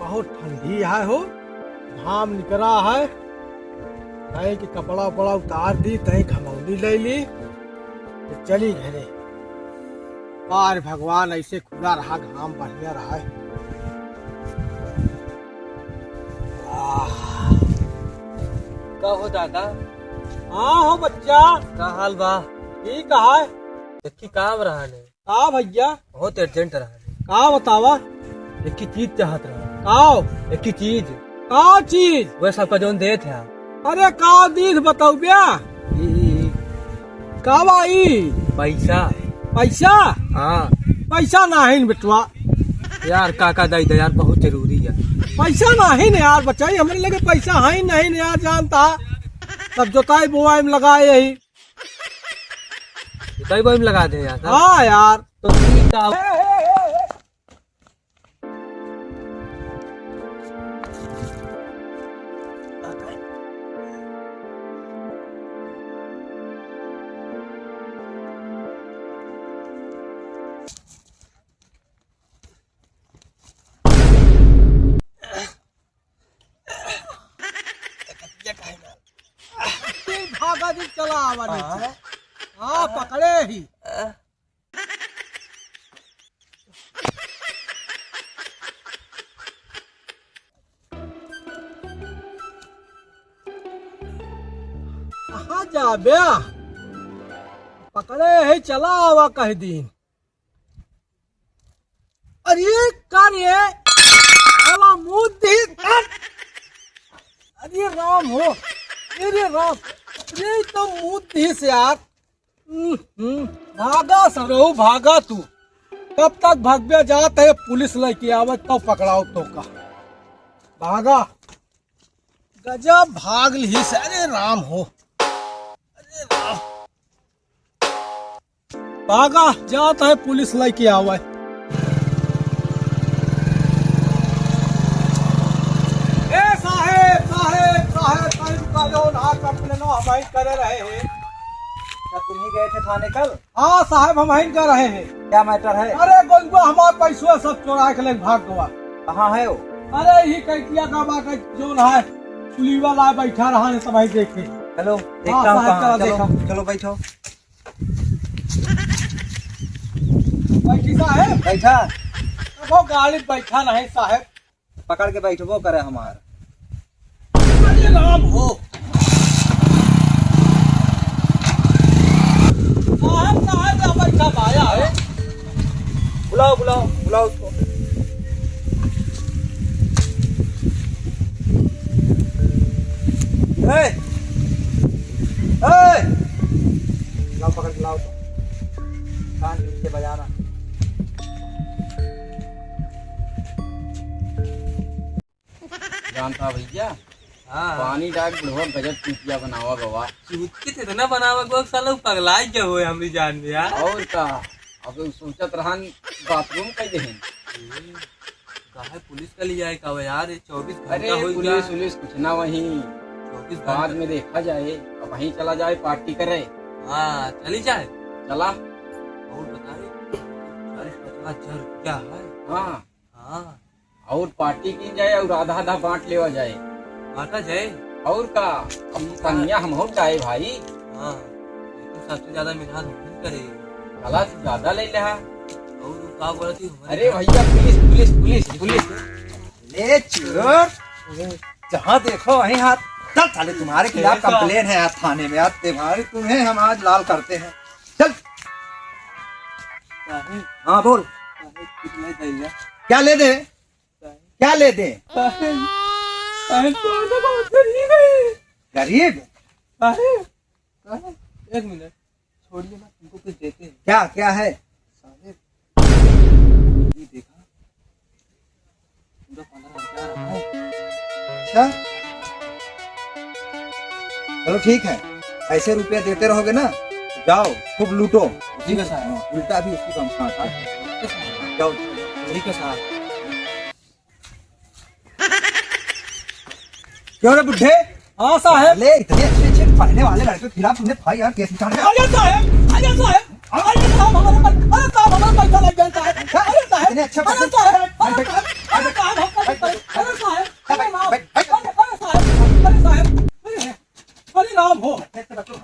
बहुत ठंडी है हो, घाम निकला है। तय कि कपड़ा उपड़ा उतार दी, तय घमौनी ले ली, तो चली घरे। पार भगवान ऐसे खुला रहा, घाम बढ़िया रहा है। का हो दादा? हाँ हो बच्चा, का हाल बा? ठीक है। देखी काम रहा ने, का भैया? बहुत अर्जेंट रहा ने। का बतावा? एक ही चीज चाहत रहा, का एक ही चीज, का चीज? वह सबका जोन दे थे। अरे का दीद बताऊ ब्या? का भाई? पैसा। पैसा? हाँ पैसा नहीं बेटवा, यार, काका दाई दे यार, बहुत जरूरी है। पैसा नहीं ना यार बच्चा, हमारे लगे पैसा है नहीं यार, जानता सब जोताई बुआई में लगाए यही। कई बार लगा दे यार। हाँ यार, तो ठीक है। भागा दिन चला आवा नीचे। हाँ पकड़े ही। कहाँ जा बे? पकड़े ही चला आवा कह दिन। अरे कार्य मुँह देख। अरे राम हो, अरे राम, अरे तो मुँह दिस यार। भागा सरो, भागा तू। कब तक भागबे? जात है पुलिस लेके आवत तो पकड़ाओ तो का। भागा, गजब भाग ली से। अरे राम हो, अरे राम, भागा, जात है पुलिस लेके आवे। ए साहेब साहेब साहेब, का जो ना कंप्लेनो हमारी करे रहे हैं। क्या तुम ही गए थे थाने कल? हाँ साहब, हम ही कर रहे हैं। क्या मैटर है? अरे गोलगो हमारे पैसों सब चोरा के लेके भाग गवा। कहाँ है वो? अरे ही कैटिया का बाका जो है, पुलिस वाला बैठा रहा ने, सब ही देखे। चलो देखता हूँ कहाँ। चलो चलो बैठो। बैठी साहेब? बैठा? वो गाड़ी में बैठा नहीं साहेब। पकड़ के बैठो, वो करे हमारा। अरे राम हो, साहब साहब बैठा भाया है। बुलाओ बुलाओ बुलाओ उसको। लाओ, पकड़ के लाओ तो। कान पीछे बजाना। जानता भैया, हाँ, पानी डाल बुढ़वा गजब चूतिया बनावा गवा। चूतिया थे तो ना बनावा को साला पगलाई क्या हुए हमरी जान में यार। और का अब सोचत रहन बाथरूम कई देहन। काहे पुलिस का लिया है का यार? 24 अरे घंटा हो गया। पुलिस पुलिस कुछ ना, वहीं 24 बाद घंटा। में देखा जाए। अब वहीं चला जाए, पार्टी करे। हाँ चली जाए। चला। और बताए 40-50 रुपया है। हाँ, हाँ, और पार्टी की जाए और आधा आधा बांट लेवा जाए। बांटा जाए। और का अब कन्या हम हो जाए भाई। हाँ, लेकिन सबसे ज्यादा मेहनत हम करेंगे। चला ज्यादा ले ले। और का बोला थी हमारे अरे भैया, पुलिस पुलिस पुलिस पुलिस। ले चोर, जहाँ देखो वहीं हाथ। चल साले, तुम्हारे खिलाफ कंप्लेन है आज थाने में। आज तुम्हें हम आज लाल करते हैं। चल। हाँ बोल, कितने दैया क्या ले दे? क्या ले दे? गरीब? एक मिनट छोड़िए ना, तुमको कुछ देते हैं। क्या क्या है? साहब ये देखा, पूरा 15,000 है। अच्छा, चलो ठीक है। ऐसे रुपया देते रहोगे ना, जाओ खूब लूटो। ठीक है साहब। उल्टा भी उसी का साथ है। जाओ। ठीक है साहब। क्यों रे बुढ़े? हाँ साहेब। ले, इतने अच्छे अच्छे पढ़ने वाले लड़के के खिलाफ तुमने भाई यार केस उठाने। अरे साहेब, अरे साहेब, अरे साहब हमारा पैसा लग गया साहेब। अरे साहेब, इतने अच्छे अरे साहेब, अरे साहब, अरे साहब, हो अच्छे से बच्चों